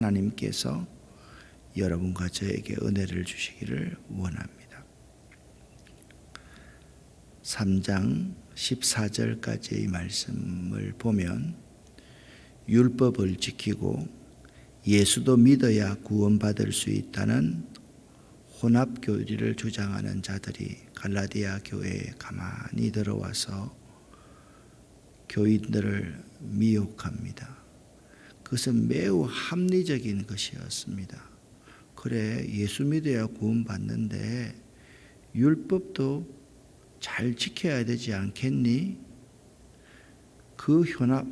하나님께서 여러분과 저에게 은혜를 주시기를 원합니다. 3장 14절까지의 말씀을 보면 율법을 지키고 예수도 믿어야 구원받을 수 있다는 혼합교리를 주장하는 자들이 갈라디아 교회에 가만히 들어와서 교인들을 미혹합니다. 그것은 매우 합리적인 것이었습니다. 그래, 예수 믿어야 구원받는데 율법도 잘 지켜야 되지 않겠니? 그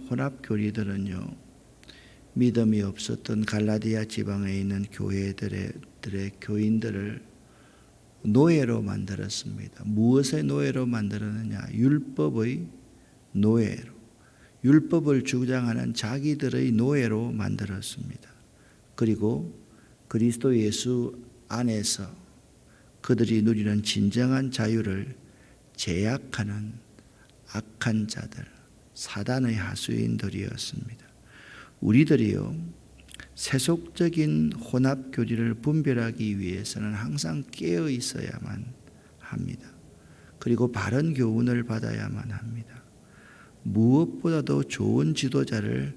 혼합교리들은요, 믿음이 없었던 갈라디아 지방에 있는 교회들의 교인들을 노예로 만들었습니다. 무엇의 노예로 만들었느냐? 율법의 노예로. 율법을 주장하는 자기들의 노예로 만들었습니다. 그리고 그리스도 예수 안에서 그들이 누리는 진정한 자유를 제약하는 악한 자들, 사단의 하수인들이었습니다. 우리들이요, 세속적인 혼합교리를 분별하기 위해서는 항상 깨어 있어야만 합니다. 그리고 바른 교훈을 받아야만 합니다. 무엇보다도 좋은 지도자를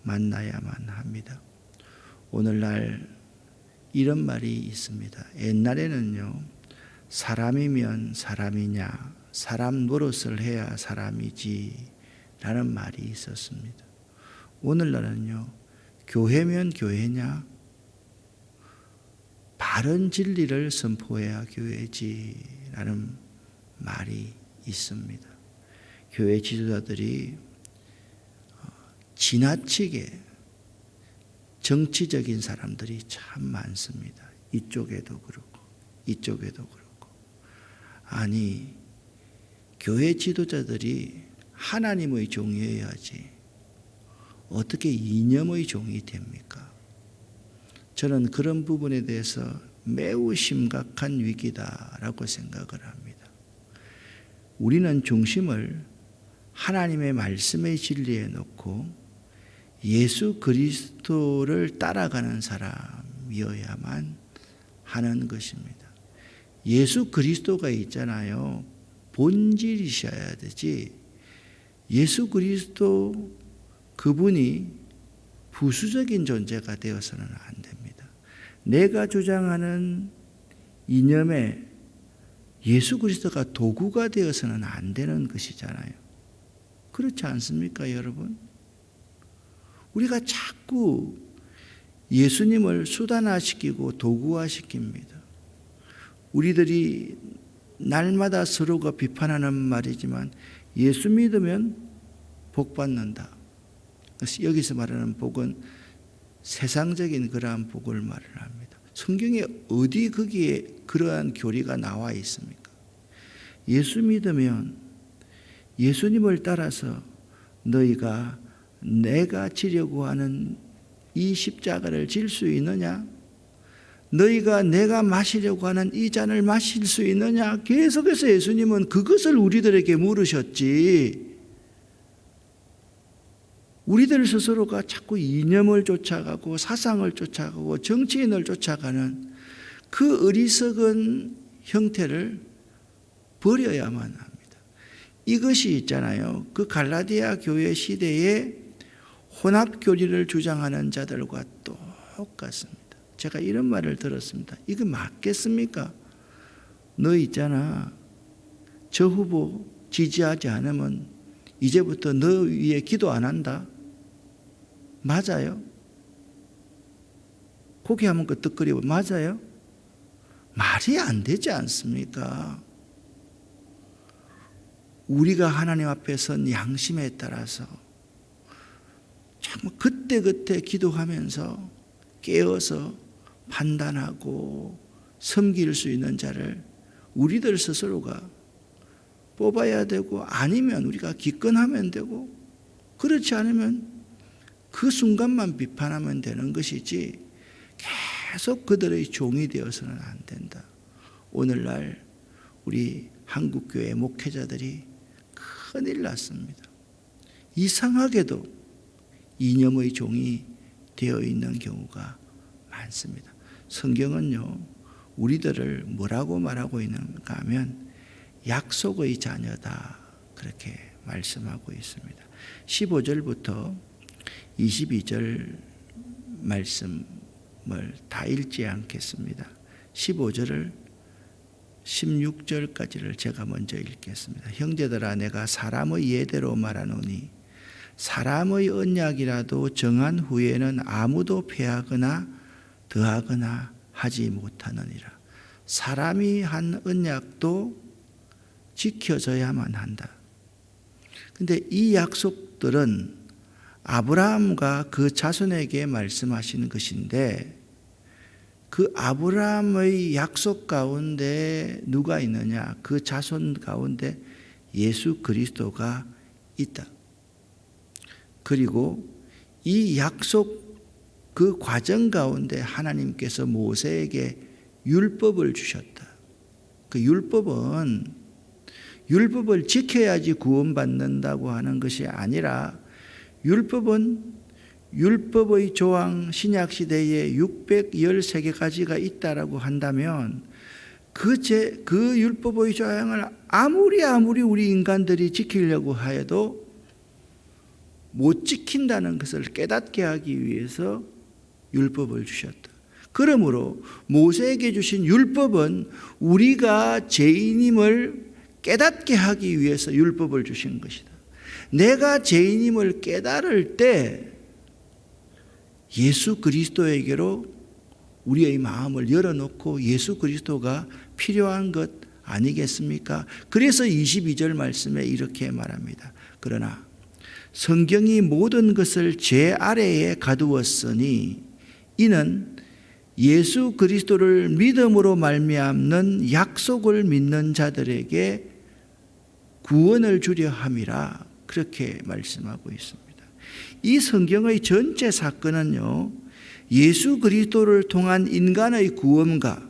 만나야만 합니다. 오늘날 이런 말이 있습니다. 옛날에는요, 사람이면 사람이냐, 사람 노릇을 해야 사람이지 라는 말이 있었습니다. 오늘날은요, 교회면 교회냐, 바른 진리를 선포해야 교회지 라는 말이 있습니다. 교회 지도자들이 지나치게 정치적인 사람들이 참 많습니다. 이쪽에도 그렇고 이쪽에도 그렇고. 아니, 교회 지도자들이 하나님의 종이어야지 어떻게 이념의 종이 됩니까? 저는 그런 부분에 대해서 매우 심각한 위기다라고 생각을 합니다. 우리는 중심을 하나님의 말씀의 진리에 놓고 예수 그리스도를 따라가는 사람이어야만 하는 것입니다. 예수 그리스도가 있잖아요. 본질이셔야 되지. 예수 그리스도 그분이 부수적인 존재가 되어서는 안 됩니다. 내가 주장하는 이념에 예수 그리스도가 도구가 되어서는 안 되는 것이잖아요. 그렇지 않습니까, 여러분? 우리가 자꾸 예수님을 수단화시키고 도구화시킵니다. 우리들이 날마다 서로가 비판하는 말이지만 예수 믿으면 복 받는다. 그래서 여기서 말하는 복은 세상적인 그러한 복을 말을 합니다. 성경에 어디 거기에 그러한 교리가 나와 있습니까? 예수 믿으면 예수님을 따라서 너희가 내가 지려고 하는 이 십자가를 질 수 있느냐? 너희가 내가 마시려고 하는 이 잔을 마실 수 있느냐? 계속해서 예수님은 그것을 우리들에게 물으셨지. 우리들 스스로가 자꾸 이념을 쫓아가고 사상을 쫓아가고 정치인을 쫓아가는 그 어리석은 형태를 버려야만 합니다. 이것이 있잖아요. 그 갈라디아 교회 시대에 혼합교리를 주장하는 자들과 똑같습니다. 제가 이런 말을 들었습니다. 이거 맞겠습니까? 너 있잖아. 저 후보 지지하지 않으면 이제부터 너 위에 기도 안 한다. 맞아요? 고개 한번 끄덕거리고 맞아요? 말이 안 되지 않습니까? 우리가 하나님 앞에 선 양심에 따라서 정말 그때그때 기도하면서 깨어서 판단하고 섬길 수 있는 자를 우리들 스스로가 뽑아야 되고, 아니면 우리가 기권하면 되고, 그렇지 않으면 그 순간만 비판하면 되는 것이지 계속 그들의 종이 되어서는 안 된다. 오늘날 우리 한국교회 목회자들이 큰일 났습니다. 이상하게도 이념의 종이 되어 있는 경우가 많습니다. 성경은요, 우리들을 뭐라고 말하고 있는가 하면 약속의 자녀다, 그렇게 말씀하고 있습니다. 15절부터 22절 말씀을 다 읽지 않겠습니다. 15절을 16절까지를 제가 먼저 읽겠습니다. 형제들아, 내가 사람의 예대로 말하노니 사람의 언약이라도 정한 후에는 아무도 폐하거나 더하거나 하지 못하느니라. 사람이 한 언약도 지켜져야만 한다. 근데 이 약속들은 아브라함과 그 자손에게 말씀하시는 것인데, 그 아브라함의 약속 가운데 누가 있느냐? 그 자손 가운데 예수 그리스도가 있다. 그리고 이 약속 그 과정 가운데 하나님께서 모세에게 율법을 주셨다. 그 율법을 지켜야지 구원받는다고 하는 것이 아니라, 율법은 율법의 조항 신약시대에 613개가지가 있다라고 한다면 그 율법의 조항을 아무리 우리 인간들이 지키려고 해도 못 지킨다는 것을 깨닫게 하기 위해서 율법을 주셨다. 그러므로 모세에게 주신 율법은 우리가 죄인임을 깨닫게 하기 위해서 율법을 주신 것이다. 내가 죄인임을 깨달을 때 예수 그리스도에게로 우리의 마음을 열어놓고 예수 그리스도가 필요한 것 아니겠습니까? 그래서 22절 말씀에 이렇게 말합니다. 그러나 성경이 모든 것을 죄 아래에 가두었으니 이는 예수 그리스도를 믿음으로 말미암는 약속을 믿는 자들에게 구원을 주려 함이라, 그렇게 말씀하고 있습니다. 이 성경의 전체 사건은요, 예수 그리스도를 통한 인간의 구원과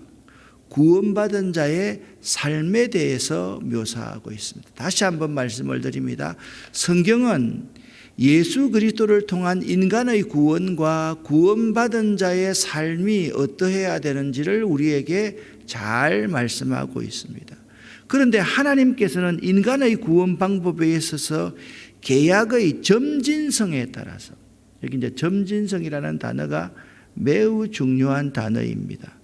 구원받은 자의 삶에 대해서 묘사하고 있습니다. 다시 한번 말씀을 드립니다. 성경은 예수 그리스도를 통한 인간의 구원과 구원받은 자의 삶이 어떠해야 되는지를 우리에게 잘 말씀하고 있습니다. 그런데 하나님께서는 인간의 구원 방법에 있어서 계약의 점진성에 따라서, 여기 이제 점진성이라는 단어가 매우 중요한 단어입니다.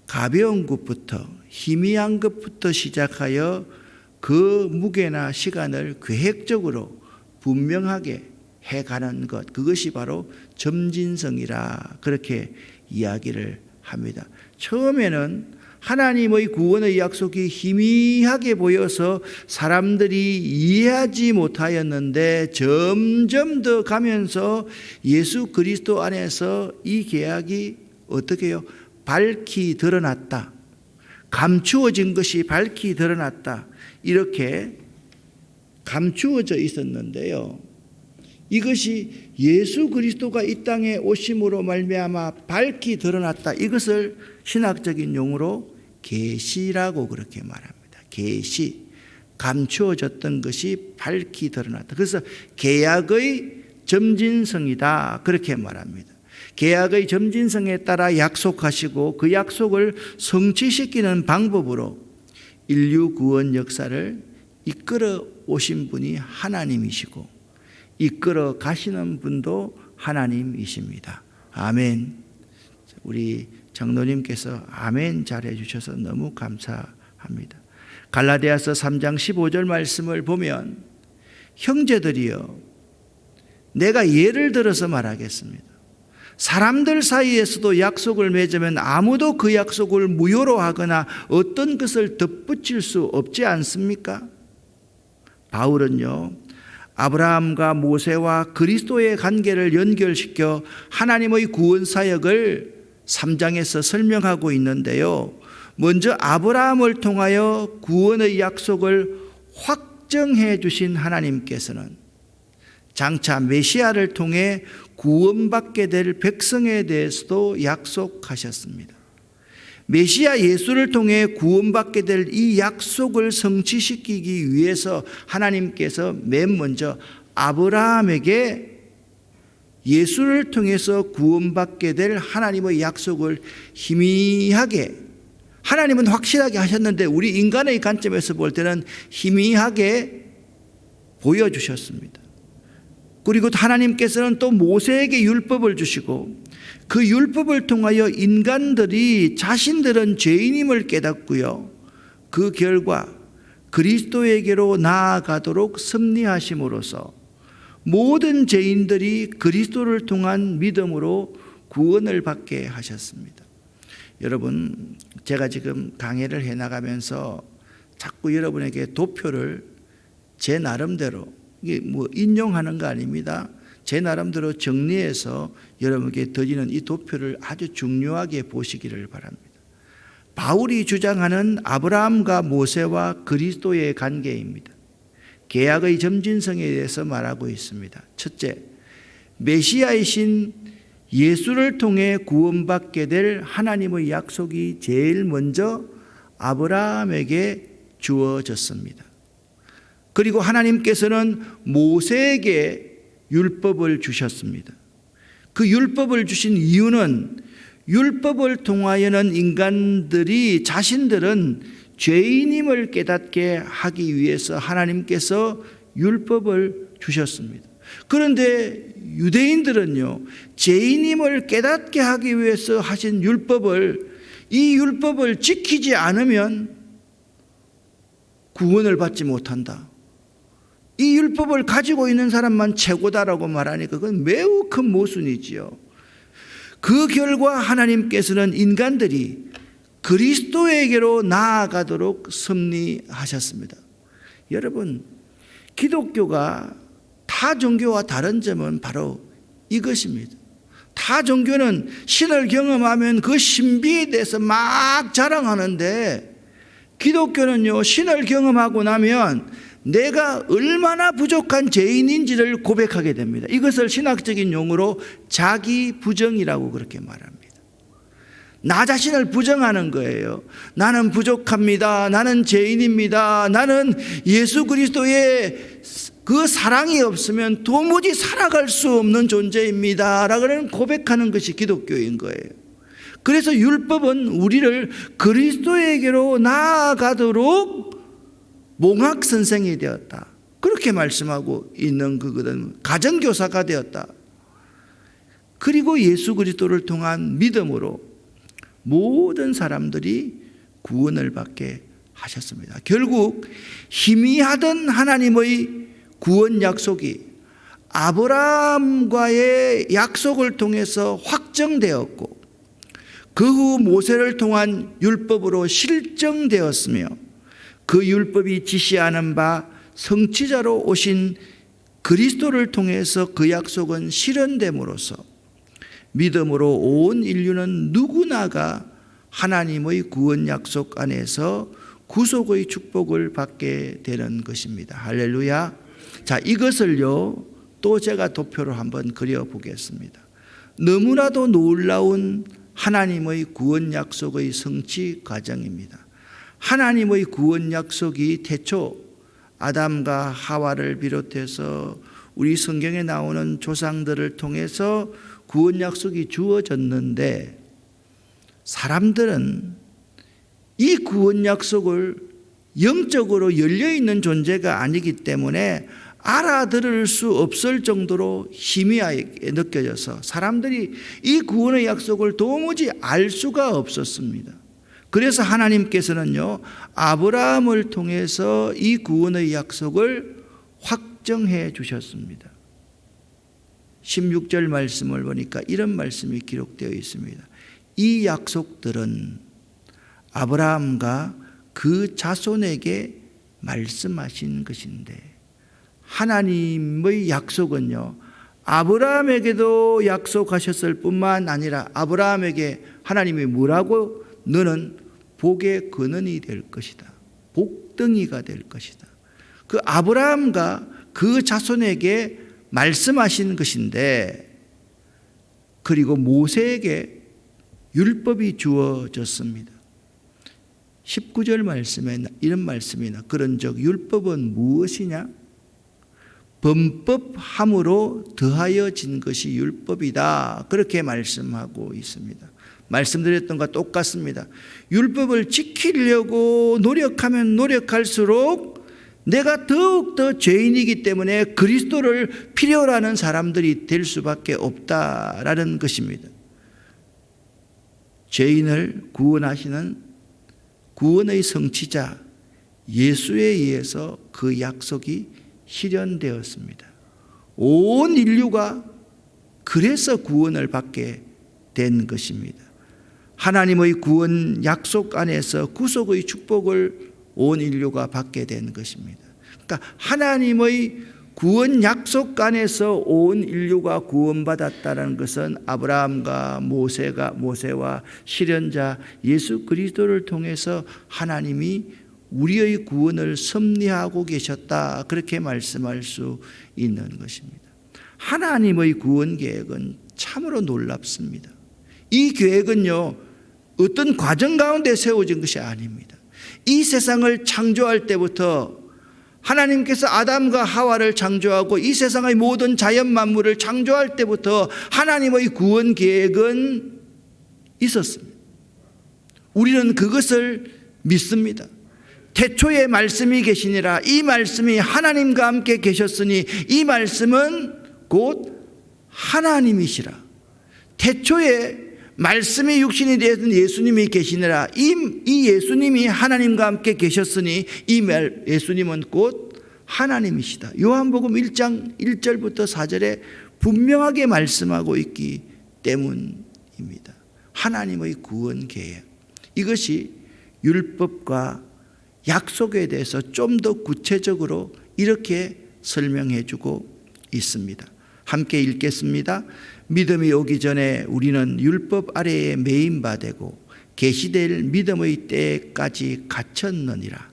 가벼운 것부터 희미한 것부터 시작하여 그 무게나 시간을 계획적으로 분명하게 해가는 것, 그것이 바로 점진성이라, 그렇게 이야기를 합니다. 처음에는 하나님의 구원의 약속이 희미하게 보여서 사람들이 이해하지 못하였는데 점점 더 가면서 예수 그리스도 안에서 이 계약이 어떻게 해요? 밝히 드러났다. 감추어진 것이 밝히 드러났다. 이렇게 감추어져 있었는데요, 이것이 예수 그리스도가 이 땅에 오심으로 말미암아 밝히 드러났다. 이것을 신학적인 용어로 계시라고 그렇게 말합니다. 계시, 감추어졌던 것이 밝히 드러났다. 그래서 계약의 점진성이다, 그렇게 말합니다. 계약의 점진성에 따라 약속하시고 그 약속을 성취시키는 방법으로 인류 구원 역사를 이끌어 오신 분이 하나님이시고 이끌어 가시는 분도 하나님이십니다. 아멘. 우리 장로님께서 아멘 잘해 주셔서 너무 감사합니다. 갈라디아서 3장 15절 말씀을 보면, 형제들이여, 내가 예를 들어서 말하겠습니다. 사람들 사이에서도 약속을 맺으면 아무도 그 약속을 무효로 하거나 어떤 것을 덧붙일 수 없지 않습니까? 바울은요, 아브라함과 모세와 그리스도의 관계를 연결시켜 하나님의 구원 사역을 3장에서 설명하고 있는데요, 먼저 아브라함을 통하여 구원의 약속을 확정해 주신 하나님께서는 장차 메시아를 통해 구원받게 될 백성에 대해서도 약속하셨습니다. 메시아 예수를 통해 구원받게 될 이 약속을 성취시키기 위해서 하나님께서 맨 먼저 아브라함에게 예수를 통해서 구원받게 될 하나님의 약속을 희미하게, 하나님은 확실하게 하셨는데 우리 인간의 관점에서 볼 때는 희미하게 보여주셨습니다. 그리고 하나님께서는 또 모세에게 율법을 주시고 그 율법을 통하여 인간들이 자신들은 죄인임을 깨닫고요, 그 결과 그리스도에게로 나아가도록 섭리하심으로써 모든 죄인들이 그리스도를 통한 믿음으로 구원을 받게 하셨습니다. 여러분, 제가 지금 강해를 해나가면서 자꾸 여러분에게 도표를 제 나름대로, 이게 뭐 인용하는 거 아닙니다. 제 나름대로 정리해서 여러분께 드리는 이 도표를 아주 중요하게 보시기를 바랍니다. 바울이 주장하는 아브라함과 모세와 그리스도의 관계입니다. 계약의 점진성에 대해서 말하고 있습니다. 첫째, 메시아이신 예수를 통해 구원받게 될 하나님의 약속이 제일 먼저 아브라함에게 주어졌습니다. 그리고 하나님께서는 모세에게 율법을 주셨습니다. 그 율법을 주신 이유는 율법을 통하여는 인간들이 자신들은 죄인임을 깨닫게 하기 위해서 하나님께서 율법을 주셨습니다. 그런데 유대인들은요, 죄인임을 깨닫게 하기 위해서 하신 이 율법을 지키지 않으면 구원을 받지 못한다. 이 율법을 가지고 있는 사람만 최고다라고 말하니까 그건 매우 큰 모순이지요. 그 결과 하나님께서는 인간들이 그리스도에게로 나아가도록 섭리하셨습니다. 여러분, 기독교가 타 종교와 다른 점은 바로 이것입니다. 타 종교는 신을 경험하면 그 신비에 대해서 막 자랑하는데, 기독교는요, 신을 경험하고 나면 내가 얼마나 부족한 죄인인지를 고백하게 됩니다. 이것을 신학적인 용어로 자기 부정이라고 그렇게 말합니다. 나 자신을 부정하는 거예요. 나는 부족합니다. 나는 죄인입니다. 나는 예수 그리스도의 그 사랑이 없으면 도무지 살아갈 수 없는 존재입니다 라고 고백하는 것이 기독교인 거예요. 그래서 율법은 우리를 그리스도에게로 나아가도록 몽학선생이 되었다, 그렇게 말씀하고 있는 그거는 가정교사가 되었다. 그리고 예수 그리스도를 통한 믿음으로 모든 사람들이 구원을 받게 하셨습니다. 결국 희미하던 하나님의 구원 약속이 아브라함과의 약속을 통해서 확정되었고 그 후 모세를 통한 율법으로 실정되었으며 그 율법이 지시하는 바 성취자로 오신 그리스도를 통해서 그 약속은 실현됨으로써 믿음으로 온 인류는 누구나가 하나님의 구원 약속 안에서 구속의 축복을 받게 되는 것입니다. 할렐루야. 자, 이것을요 또 제가 도표로 한번 그려보겠습니다. 너무나도 놀라운 하나님의 구원 약속의 성취 과정입니다. 하나님의 구원 약속이 태초 아담과 하와를 비롯해서 우리 성경에 나오는 조상들을 통해서 구원 약속이 주어졌는데, 사람들은 이 구원 약속을 영적으로 열려있는 존재가 아니기 때문에 알아들을 수 없을 정도로 희미하게 느껴져서 사람들이 이 구원의 약속을 도무지 알 수가 없었습니다. 그래서 하나님께서는요, 아브라함을 통해서 이 구원의 약속을 확정해 주셨습니다. 16절 말씀을 보니까 이런 말씀이 기록되어 있습니다. 이 약속들은 아브라함과 그 자손에게 말씀하신 것인데, 하나님의 약속은요, 아브라함에게도 약속하셨을 뿐만 아니라 아브라함에게 하나님이 뭐라고? 너는 복의 근원이 될 것이다. 복덩이가 될 것이다. 그 아브라함과 그 자손에게 말씀하신 것인데, 그리고 모세에게 율법이 주어졌습니다. 19절 말씀에 이런 말씀이나 그런즉 율법은 무엇이냐? 범법함으로 더하여진 것이 율법이다. 그렇게 말씀하고 있습니다. 말씀드렸던 것과 똑같습니다. 율법을 지키려고 노력하면 노력할수록 내가 더욱더 죄인이기 때문에 그리스도를 필요로 하는 사람들이 될 수밖에 없다라는 것입니다. 죄인을 구원하시는 구원의 성취자 예수에 의해서 그 약속이 실현되었습니다. 온 인류가 그래서 구원을 받게 된 것입니다. 하나님의 구원 약속 안에서 구속의 축복을 온 인류가 받게 된 것입니다. 그러니까 하나님의 구원 약속 안에서 온 인류가 구원받았다는 것은 아브라함과 모세와 실현자 예수 그리스도를 통해서 하나님이 우리의 구원을 섭리하고 계셨다. 그렇게 말씀할 수 있는 것입니다. 하나님의 구원 계획은 참으로 놀랍습니다. 이 계획은요, 어떤 과정 가운데 세워진 것이 아닙니다. 이 세상을 창조할 때부터 하나님께서 아담과 하와를 창조하고 이 세상의 모든 자연 만물을 창조할 때부터 하나님의 구원 계획은 있었습니다. 우리는 그것을 믿습니다. 태초에 말씀이 계시니라. 이 말씀이 하나님과 함께 계셨으니 이 말씀은 곧 하나님이시라. 태초에 말씀이 육신이 되었던 예수님이 계시니라. 이 예수님이 하나님과 함께 계셨으니 이 예수님은 곧 하나님이시다. 요한복음 1장 1절부터 4절에 분명하게 말씀하고 있기 때문입니다. 하나님의 구원 계획, 이것이 율법과 약속에 대해서 좀 더 구체적으로 이렇게 설명해 주고 있습니다. 함께 읽겠습니다. 믿음이 오기 전에 우리는 율법 아래에 매인바되고 계시될 믿음의 때까지 갇혔느니라.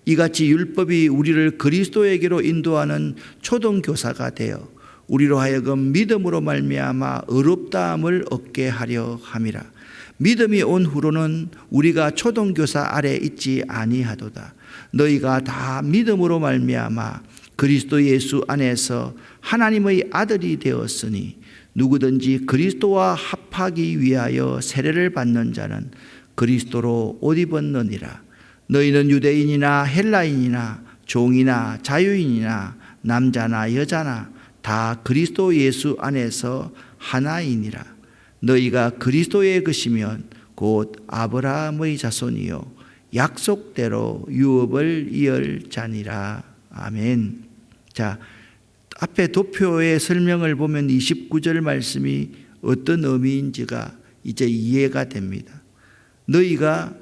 이같이 율법이 우리를 그리스도에게로 인도하는 초등교사가 되어 우리로 하여금 믿음으로 말미암아 의롭다함을 얻게 하려 함이라. 믿음이 온 후로는 우리가 초등교사 아래 있지 아니하도다. 너희가 다 믿음으로 말미암아 그리스도 예수 안에서 하나님의 아들이 되었으니 누구든지 그리스도와 합하기 위하여 세례를 받는 자는 그리스도로 옷 입었느니라. 너희는 유대인이나 헬라인이나 종이나 자유인이나 남자나 여자나 다 그리스도 예수 안에서 하나이니라. 너희가 그리스도의 것이면 곧 아브라함의 자손이요 약속대로 유업을 이을 자니라. 아멘. 자, 앞에 도표의 설명을 보면 29절 말씀이 어떤 의미인지가 이제 이해가 됩니다. 너희가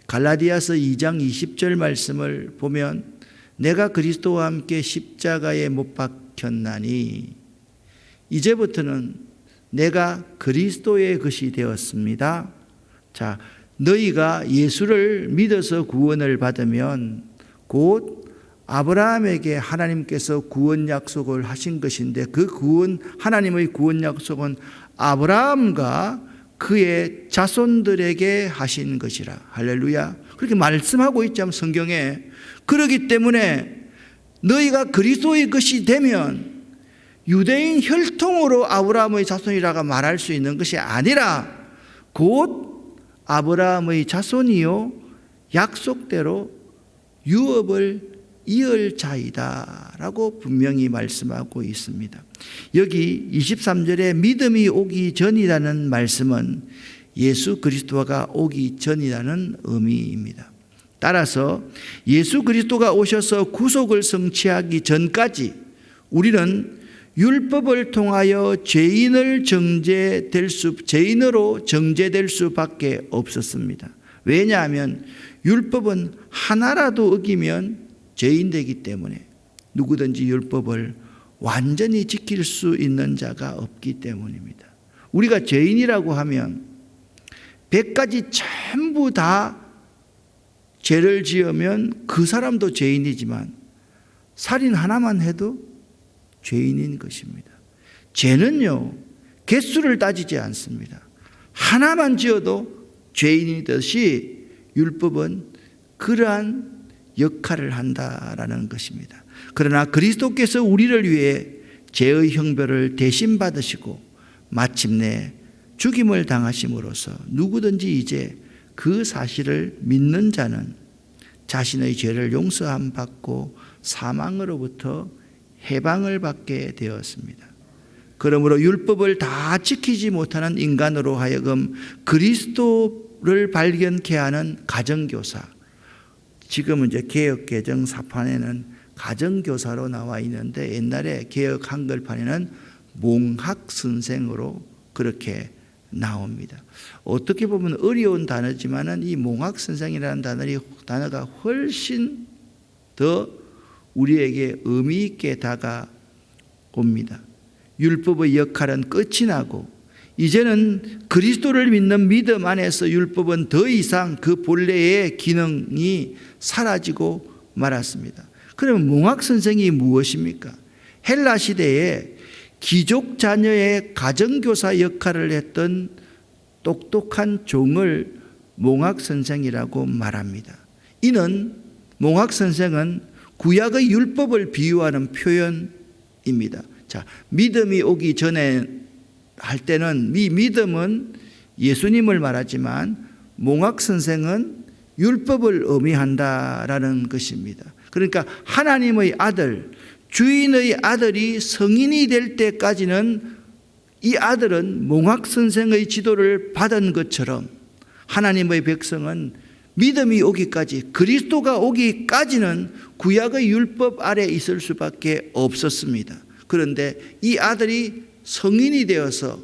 갈라디아서 2장 20절 말씀을 보면 내가 그리스도와 함께 십자가에 못 박혔나니 이제부터는 내가 그리스도의 것이 되었습니다. 자, 너희가 예수를 믿어서 구원을 받으면 곧 아브라함에게 하나님께서 구원 약속을 하신 것인데 그 구원, 하나님의 구원 약속은 아브라함과 그의 자손들에게 하신 것이라. 할렐루야. 그렇게 말씀하고 있죠, 성경에. 그렇기 때문에 너희가 그리스도의 것이 되면 유대인 혈통으로 아브라함의 자손이라고 말할 수 있는 것이 아니라 곧 아브라함의 자손이요 약속대로 유업을 이을 자이다 라고 분명히 말씀하고 있습니다. 여기 23절에 믿음이 오기 전이라는 말씀은 예수 그리스도가 오기 전이라는 의미입니다. 따라서 예수 그리스도가 오셔서 구속을 성취하기 전까지 우리는 율법을 통하여 죄인으로 정죄될 수밖에 없었습니다. 왜냐하면 율법은 하나라도 어기면 죄인 되기 때문에 누구든지 율법을 완전히 지킬 수 있는 자가 없기 때문입니다. 우리가 죄인이라고 하면 100가지 전부 다 죄를 지으면 그 사람도 죄인이지만 살인 하나만 해도 죄인인 것입니다. 죄는요, 개수를 따지지 않습니다. 하나만 지어도 죄인이듯이 율법은 그러한 역할을 한다라는 것입니다. 그러나 그리스도께서 우리를 위해 죄의 형벌을 대신 받으시고 마침내 죽임을 당하심으로써 누구든지 이제 그 사실을 믿는 자는 자신의 죄를 용서함 받고 사망으로부터 해방을 받게 되었습니다. 그러므로 율법을 다 지키지 못하는 인간으로 하여금 그리스도를 발견케 하는 가정교사, 지금은 이제 개역개정 사판에는 가정교사로 나와 있는데 옛날에 개역 한글판에는 몽학선생으로 그렇게 나옵니다. 어떻게 보면 어려운 단어지만은 이 몽학선생이라는 단어가 훨씬 더 우리에게 의미 있게 다가옵니다. 율법의 역할은 끝이 나고 이제는 그리스도를 믿는 믿음 안에서 율법은 더 이상 그 본래의 기능이 사라지고 말았습니다. 그러면 몽학선생이 무엇입니까? 헬라 시대에 귀족 자녀의 가정교사 역할을 했던 똑똑한 종을 몽학선생이라고 말합니다. 이는 몽학선생은 구약의 율법을 비유하는 표현입니다. 자, 믿음이 오기 전에 할 때는 이 믿음은 예수님을 말하지만 몽학선생은 율법을 의미한다라는 것입니다. 그러니까 하나님의 아들, 주인의 아들이 성인이 될 때까지는 이 아들은 몽학선생의 지도를 받은 것처럼 하나님의 백성은 믿음이 오기까지, 그리스도가 오기까지는 구약의 율법 아래 있을 수밖에 없었습니다. 그런데 이 아들이 성인이 되어서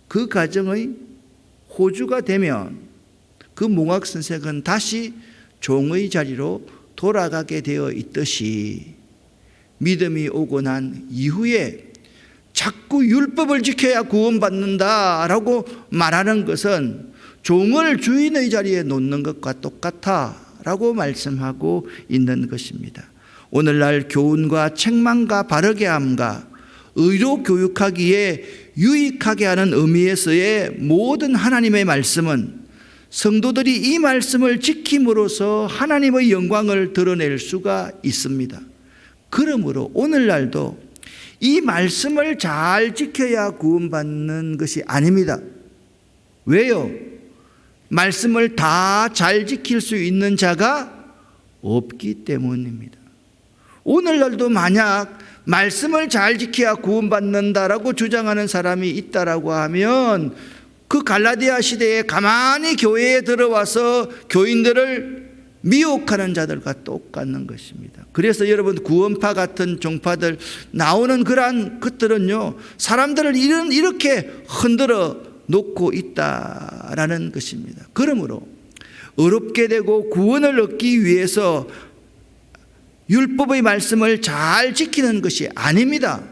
그 가정의 호주가 되면 그 몽학선생은 다시 종의 자리로 돌아가게 되어 있듯이 믿음이 오고 난 이후에 자꾸 율법을 지켜야 구원받는다라고 말하는 것은 종을 주인의 자리에 놓는 것과 똑같다라고 말씀하고 있는 것입니다. 오늘날 교훈과 책망과 바르게 함과 의로 교육하기에 유익하게 하는 의미에서의 모든 하나님의 말씀은 성도들이 이 말씀을 지킴으로써 하나님의 영광을 드러낼 수가 있습니다. 그러므로 오늘날도 이 말씀을 잘 지켜야 구원받는 것이 아닙니다. 왜요? 말씀을 다 잘 지킬 수 있는 자가 없기 때문입니다. 오늘날도 만약 말씀을 잘 지켜야 구원받는다라고 주장하는 사람이 있다라고 하면 그 갈라디아 시대에 가만히 교회에 들어와서 교인들을 미혹하는 자들과 똑같는 것입니다. 그래서 여러분 구원파 같은 종파들 나오는 그러한 것들은요, 사람들을 이렇게 흔들어 놓고 있다라는 것입니다. 그러므로 의롭게 되고 구원을 얻기 위해서 율법의 말씀을 잘 지키는 것이 아닙니다.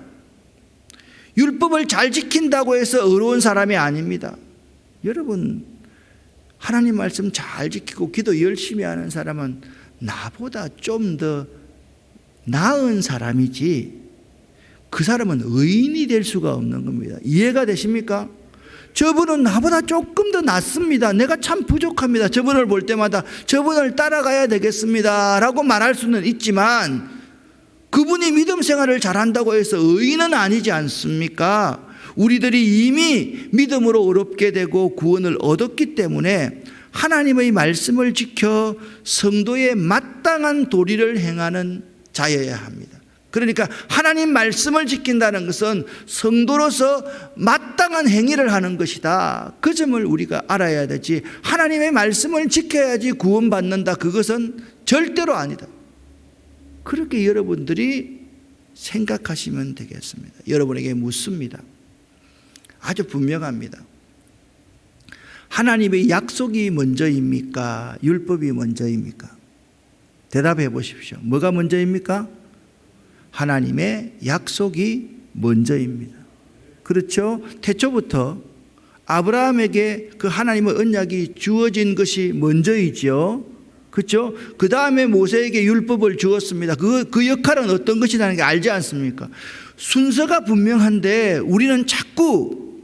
율법을 잘 지킨다고 해서 의로운 사람이 아닙니다. 여러분, 하나님 말씀 잘 지키고 기도 열심히 하는 사람은 나보다 좀 더 나은 사람이지 그 사람은 의인이 될 수가 없는 겁니다. 이해가 되십니까? 저분은 나보다 조금 더 낫습니다. 내가 참 부족합니다. 저분을 볼 때마다 저분을 따라가야 되겠습니다 라고 말할 수는 있지만 그분이 믿음 생활을 잘한다고 해서 의인은 아니지 않습니까? 우리들이 이미 믿음으로 의롭게 되고 구원을 얻었기 때문에 하나님의 말씀을 지켜 성도의 마땅한 도리를 행하는 자여야 합니다. 그러니까 하나님 말씀을 지킨다는 것은 성도로서 마땅한 행위를 하는 것이다. 그 점을 우리가 알아야 되지, 하나님의 말씀을 지켜야지 구원받는다, 그것은 절대로 아니다. 그렇게 여러분들이 생각하시면 되겠습니다. 여러분에게 묻습니다. 아주 분명합니다. 하나님의 약속이 먼저입니까? 율법이 먼저입니까? 대답해 보십시오. 뭐가 먼저입니까? 하나님의 약속이 먼저입니다. 그렇죠? 태초부터 아브라함에게 그 하나님의 언약이 주어진 것이 먼저이죠. 그렇죠? 그 다음에 모세에게 율법을 주었습니다. 그 역할은 어떤 것이라는 게 알지 않습니까? 순서가 분명한데 우리는 자꾸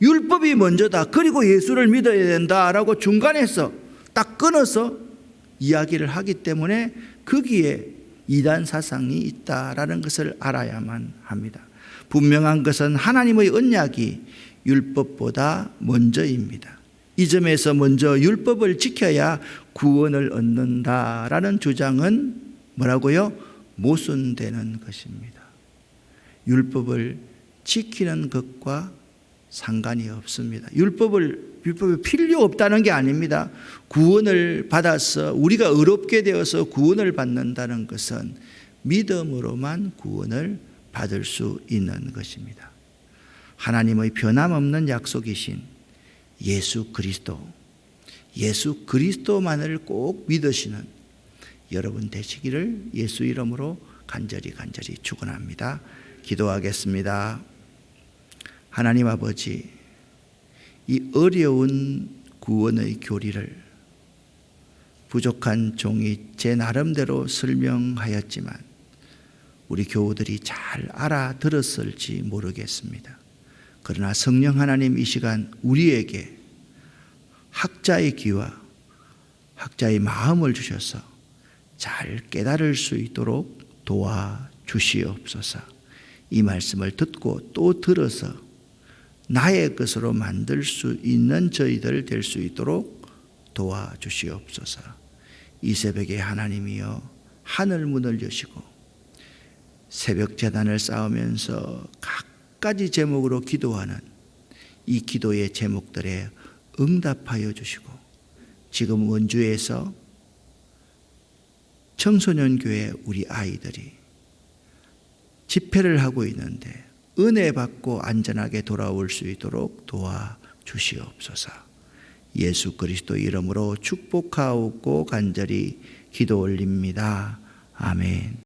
율법이 먼저다, 그리고 예수를 믿어야 된다라고 중간에서 딱 끊어서 이야기를 하기 때문에 거기에 이단 사상이 있다라는 것을 알아야만 합니다. 분명한 것은 하나님의 언약이 율법보다 먼저입니다. 이 점에서 먼저 율법을 지켜야 구원을 얻는다라는 주장은 뭐라고요? 모순되는 것입니다. 율법을 지키는 것과 상관이 없습니다. 율법이 필요 없다는 게 아닙니다. 구원을 받아서 우리가 의롭게 되어서 구원을 받는다는 것은 믿음으로만 구원을 받을 수 있는 것입니다. 하나님의 변함없는 약속이신 예수 그리스도만을 꼭 믿으시는 여러분 되시기를 예수 이름으로 간절히 축원합니다. 기도하겠습니다. 하나님 아버지, 이 어려운 구원의 교리를 부족한 종이 제 나름대로 설명하였지만 우리 교우들이 잘 알아들었을지 모르겠습니다. 그러나 성령 하나님 이 시간 우리에게 학자의 귀와 학자의 마음을 주셔서 잘 깨달을 수 있도록 도와주시옵소서. 이 말씀을 듣고 또 들어서 나의 것으로 만들 수 있는 저희들 될 수 있도록 도와주시옵소서. 이 새벽에 하나님이여 하늘 문을 여시고 새벽 제단을 쌓으면서 각가지 제목으로 기도하는 이 기도의 제목들에 응답하여 주시고 지금 원주에서 청소년 교회 우리 아이들이 집회를 하고 있는데 은혜 받고 안전하게 돌아올 수 있도록 도와주시옵소서. 예수 그리스도 이름으로 축복하옵고 간절히 기도 올립니다. 아멘.